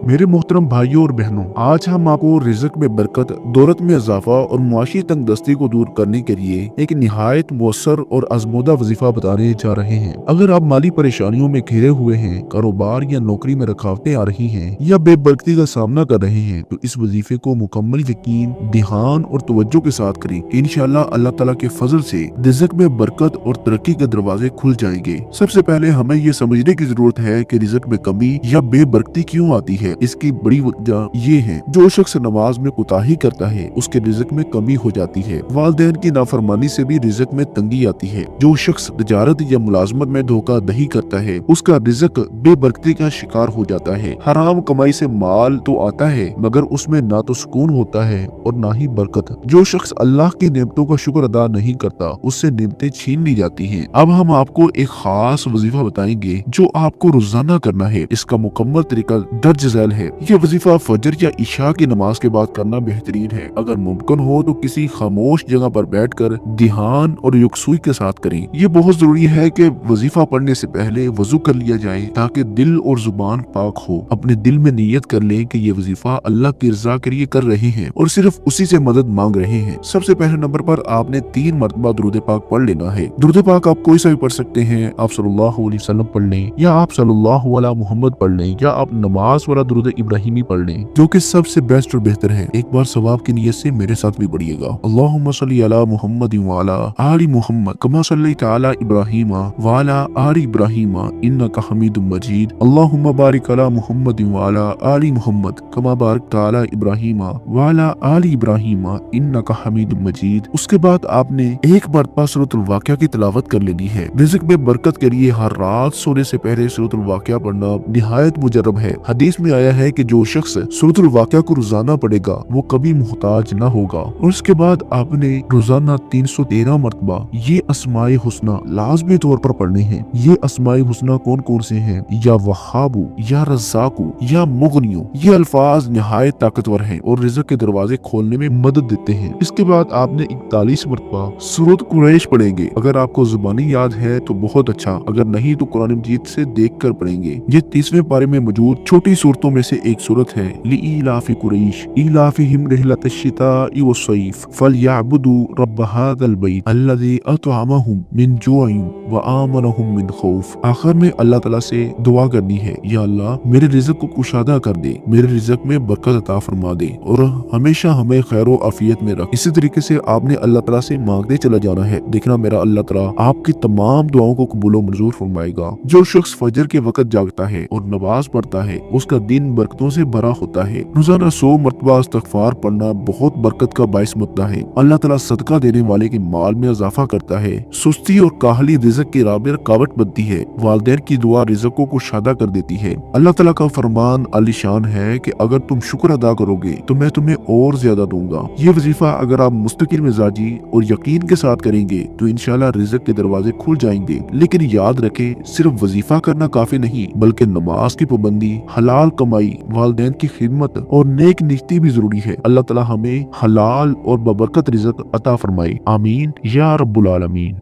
मेरे मोहतरम भाइयों और बहनों, आज हम आपको रिज़्क में बरकत, दौलत में इजाफा और मुआशी तंगदस्ती को दूर करने के लिए एक निहायत मुअस्सर और आजमूदा वजीफा बताने जा रहे हैं। अगर आप माली परेशानियों में घिरे हुए हैं, कारोबार या नौकरी में रुकावटें आ रही हैं या बेबरकती का सामना कर रहे हैं, तो इस वजीफे को मुकम्मल यकीन, ध्यान और तवज्जो के साथ करें। इंशाअल्लाह अल्लाह ताला के फजल से रिज़्क में बरकत और तरक्की के दरवाजे खुल जाएंगे। सबसे पहले हमें ये समझने की जरूरत है कि रिज़्क में कमी या बेबरकती क्यों आती है। इसकी बड़ी वजह ये है, जो शख्स नमाज में कोताही करता है उसके रिज़्क में कमी हो जाती है। वालिदैन की नाफरमानी से भी रिज़्क में तंगी आती है। जो शख्स तिजारत या मुलाजमत में धोखाधड़ी करता है उसका रिज़्क बेबरकती का शिकार हो जाता है। हराम कमाई से माल तो आता है मगर उसमें ना तो सुकून होता है और ना ही बरकत। जो शख्स अल्लाह की नेमतों का शुक्र अदा नहीं करता उससे नेमतें छीन ली जाती हैं। अब हम आपको एक खास वजीफा बताएंगे जो आपको रोजाना करना है। इसका मुकम्मल तरीका दर्ज झैल है। ये वजीफा फजर या इशा की नमाज के बाद करना बेहतरीन है। अगर मुमकिन हो तो किसी खामोश जगह पर बैठकर ध्यान और यकसुई के साथ करें। ये बहुत जरूरी है कि वजीफा पढ़ने से पहले वजू कर लिया जाए ताकि दिल और जुबान पाक हो। अपने दिल में नियत कर लें कि ये वजीफा अल्लाह की रजा के लिए कर रहे हैं और सिर्फ उसी से मदद मांग रहे हैं। सबसे पहले नंबर पर आपने 3 मरतबा दुरूद पाक पढ़ लेना है। दुरूद पाक आप कोई सा भी पढ़ सकते हैं। आप सल्लल्लाहु अलैहि वसल्लम पढ़ लें या आप सल्लल्लाहु अला मुहम्मद पढ़ लें या आप नमाज वाला दुरूद इब्राहिमी पढ़ लें, जो कि सबसे बेस्ट और बेहतर है। एक बार सवाब की नियत से मेरे साथ भी पढ़िएगा। अल्लाहुम्मा सल्ली अला मुहम्मद व अला आलि मुहम्मद कमा सल्लैता अला इब्राहीम व अला आलि इब्राहीम इन्नका हमीदुम मजीद। अल्लाहुम्मा बारिक अला मुहम्मद व अला आलि मुहम्मद कमा बारकता अला इब्राहीम व अला आलि इब्राहीम इन्नका हमीदुम मजीद। उसके बाद आपने एक मरतबा सूरतुल वाक़िया की तिलावत कर लेनी है। रिज़्क में बरकत के लिए हर रात सोने से पहले सूरतुल वाक़िया पढ़ना निहायत मुजर्रब है। हदीस में आया है कि जो शख्स सूरतुल वाक़िया को रोजाना पढ़ेगा वो कभी मुहताज न होगा। और उसके बाद आपने रोजाना 313 मरतबा ये अस्माए हुस्ना लाजमी तौर पर पढ़ने हैं। ये अस्माए हुस्ना कौन कौन से हैं? या वहाबू, या रज़्ज़ाकू, या मुगनियू। ये अल्फाज निहायत ताकतवर हैं और रिज़्क के दरवाजे खोलने में मदद देते हैं। इसके बाद आपने 41 मरतबा सूरत कुरैश पढ़ेंगे। अगर आपको जुबानी याद है तो बहुत अच्छा, अगर नहीं तो कुरान मजीद से देख कर पढ़ेंगे। ये 30वें पारे में मौजूद छोटी सूरतों में से एक सूरत है। लिईलाफि कुरैश इलाफिहिम रिहलतश्शिताइ वस्सैफ फलयअबुदू रब्ब हाज़ल बैत अल्लज़ी अतअमहुम मिन जुइन व आमनहुम मिन खौफ। आखिर में अल्लाह ताला से दुआ करनी है, या अल्लाह मेरे रिज़्क को कुशादा कर दे, मेरे रिज़्क में बरकत अता फरमा दे और हमेशा हमें खैर व आफियत में रख। इसी तरीके से आपने अल्लाह ताला से मांगते चला जाना है। देखना मेरा अल्लाह ताला आपकी तमाम दुआओं को कबूल व मंजूर फरमाएगा। जो शख्स फजर के वक्त जागता है और नमाज पढ़ता है उसका दिन बरकतों से भरा होता है। रोजाना 100 मरतबा इस्तग़फ़ार पढ़ना बहुत बरकत का बाइस बनता है। अल्लाह ताला सदका देने वाले के माल में इजाफा करता है। सुस्ती और काहली रिज़्क की राह में रुकावट बनती है। वालिदैन की दुआ रिज़्क़ों को शादा कर देती है। अल्लाह ताला का फरमान आलीशान है कि अगर तुम शुक्र अदा करोगे तो मैं तुम्हें और ज्यादा दूंगा। ये वजीफा अगर आप मुस्तकिल मिजाजी और यकीन के साथ करेंगे तो इंशाल्लाह रिज़्क के दरवाजे खुल जाएंगे। लेकिन याद रखें, सिर्फ वजीफा करना काफी नहीं बल्कि नमाज की पाबंदी, हलाल कमाई, वालिदैन की खिदमत और नेक नियती भी जरूरी है। अल्लाह ताला हमें हलाल और बबरकत रिज़्क अता फरमाए। आमीन या रब्बुल आलमीन।